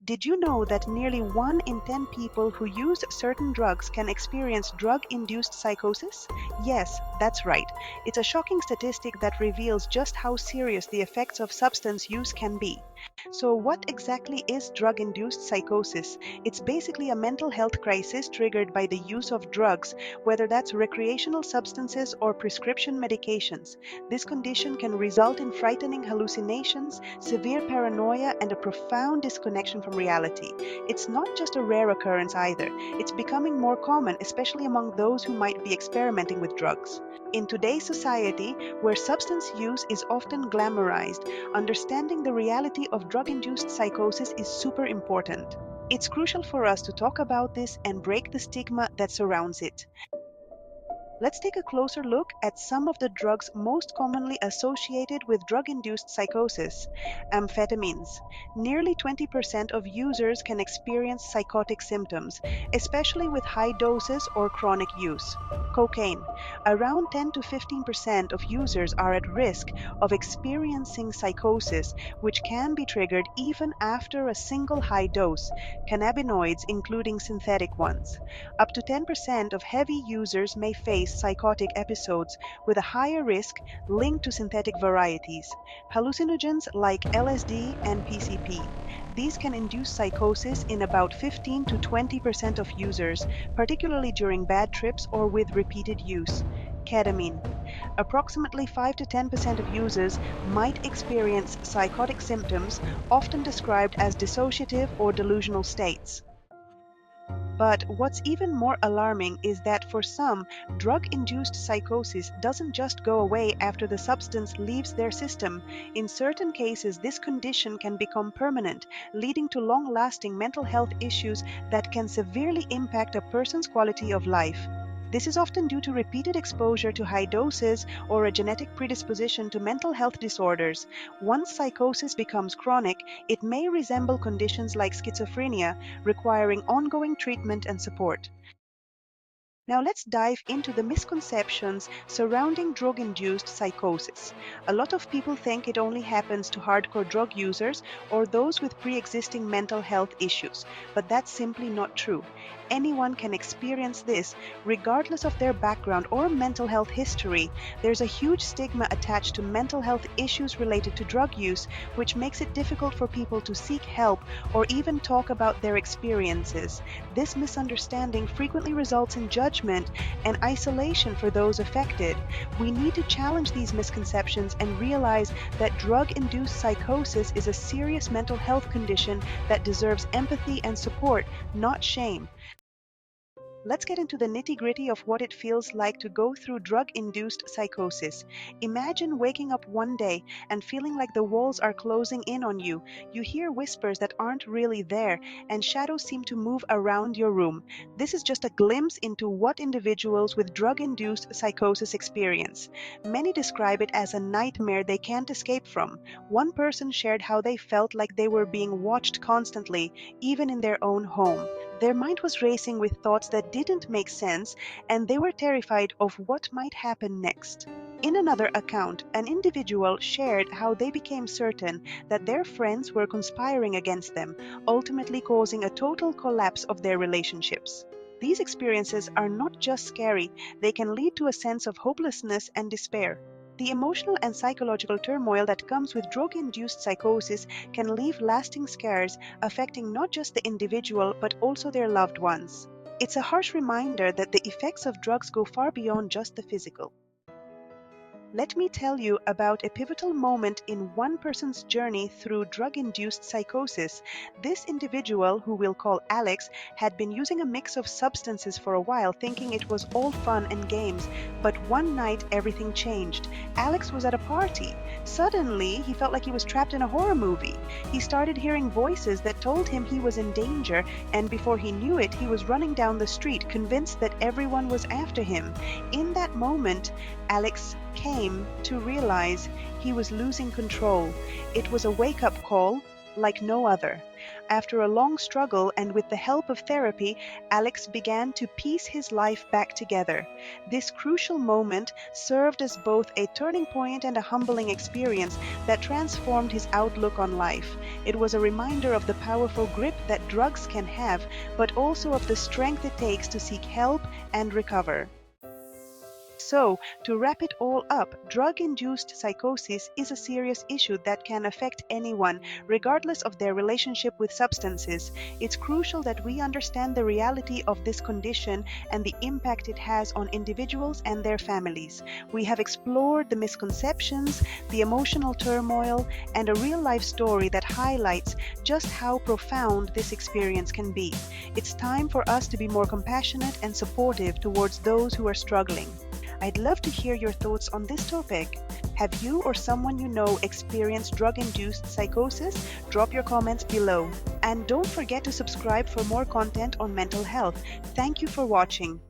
Did you know that nearly 1 in 10 people who use certain drugs can experience drug-induced psychosis? Yes, that's right. It's a shocking statistic that reveals just how serious the effects of substance use can be. So, what exactly is drug-induced psychosis? It's basically a mental health crisis triggered by the use of drugs, whether that's recreational substances or prescription medications. This condition can result in frightening hallucinations, severe paranoia, and a profound disconnection from reality. It's not just a rare occurrence either, it's becoming more common, especially among those who might be experimenting with drugs. In today's society, where substance use is often glamorized, understanding the reality of drug-induced psychosis is super important. It's crucial for us to talk about this and break the stigma that surrounds it. Let's take a closer look at some of the drugs most commonly associated with drug-induced psychosis. Amphetamines. Nearly 20% of users can experience psychotic symptoms, especially with high doses or chronic use. Cocaine. Around 10 to 15% of users are at risk of experiencing psychosis, which can be triggered even after a single high dose. Cannabinoids, including synthetic ones. Up to 10% of heavy users may face psychotic episodes with a higher risk linked to synthetic varieties. Hallucinogens like LSD and PCP. These can induce psychosis in about 15 to 20% of users, particularly during bad trips or with repeated use. Ketamine. Approximately 5 to 10% of users might experience psychotic symptoms, often described as dissociative or delusional states. But what's even more alarming is that for some, drug-induced psychosis doesn't just go away after the substance leaves their system. In certain cases, this condition can become permanent, leading to long-lasting mental health issues that can severely impact a person's quality of life. This is often due to repeated exposure to high doses or a genetic predisposition to mental health disorders. Once psychosis becomes chronic, it may resemble conditions like schizophrenia, requiring ongoing treatment and support. Now let's dive into the misconceptions surrounding drug-induced psychosis. A lot of people think it only happens to hardcore drug users or those with pre-existing mental health issues, but that's simply not true. Anyone can experience this regardless of their background or mental health history. There's a huge stigma attached to mental health issues related to drug use, which makes it difficult for people to seek help or even talk about their experiences. This misunderstanding frequently results in judgment and isolation for those affected. We need to challenge these misconceptions and realize that drug-induced psychosis is a serious mental health condition that deserves empathy and support, not shame. Let's get into the nitty-gritty of what it feels like to go through drug-induced psychosis. Imagine waking up one day and feeling like the walls are closing in on you. You hear whispers that aren't really there, and shadows seem to move around your room. This is just a glimpse into what individuals with drug-induced psychosis experience. Many describe it as a nightmare they can't escape from. One person shared how they felt like they were being watched constantly, even in their own home. Their mind was racing with thoughts that didn't make sense, and they were terrified of what might happen next. In another account, an individual shared how they became certain that their friends were conspiring against them, ultimately causing a total collapse of their relationships. These experiences are not just scary, they can lead to a sense of hopelessness and despair. The emotional and psychological turmoil that comes with drug-induced psychosis can leave lasting scars, affecting not just the individual but also their loved ones. It's a harsh reminder that the effects of drugs go far beyond just the physical. Let me tell you about a pivotal moment in one person's journey through drug-induced psychosis. This individual, who we'll call Alex, had been using a mix of substances for a while, thinking it was all fun and games. But one night, everything changed. Alex was at a party. Suddenly, he felt like he was trapped in a horror movie. He started hearing voices that told him he was in danger, and before he knew it, he was running down the street, convinced that everyone was after him. In that moment, Alex came to realize he was losing control. It was a wake-up call like no other. After a long struggle and with the help of therapy, Alex began to piece his life back together. This crucial moment served as both a turning point and a humbling experience that transformed his outlook on life. It was a reminder of the powerful grip that drugs can have, but also of the strength it takes to seek help and recover. So, to wrap it all up, drug-induced psychosis is a serious issue that can affect anyone, regardless of their relationship with substances. It's crucial that we understand the reality of this condition and the impact it has on individuals and their families. We have explored the misconceptions, the emotional turmoil, and a real-life story that highlights just how profound this experience can be. It's time for us to be more compassionate and supportive towards those who are struggling. I'd love to hear your thoughts on this topic. Have you or someone you know experienced drug-induced psychosis? Drop your comments below. And don't forget to subscribe for more content on mental health. Thank you for watching.